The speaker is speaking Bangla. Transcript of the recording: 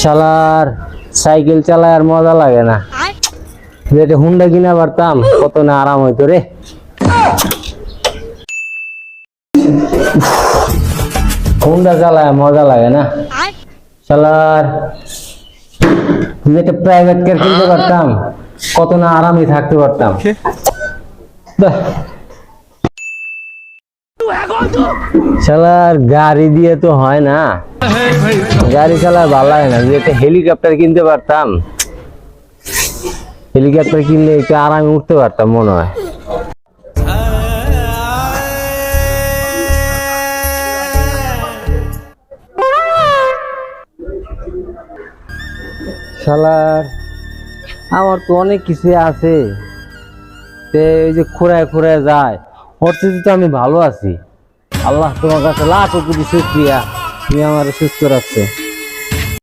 শালার সাইকেল চালায় আর মজা লাগে না। যেটা হুন্ডা কিনা পারতাম কত না আরাম হইতো রে। হুন্ডা চালায় মজা লাগে না। শালার যেটা প্রাইভেট কার কিনতে পারতাম কত না আরামে থাকতে পারতাম। শালার গাড়ি দিয়ে তো হয় না, গাড়ি চালায় ভালো লাগে না। যে একটা হেলিকপ্টার কিনতে পারতাম, হেলিকপ্টার কিনলে একটু আরামে উঠতে পারতাম মনে হয়। শালার আমার তো অনেক কিছু আছে, এই যে খুঁড়ায় খুঁড়ায় যায়, ওর থেকে তো আমি ভালো আছি। আল্লাহ তোমার কাছে লাখ কোটি শুকরিয়া, তুমি আমার সুস্থ রাখছো।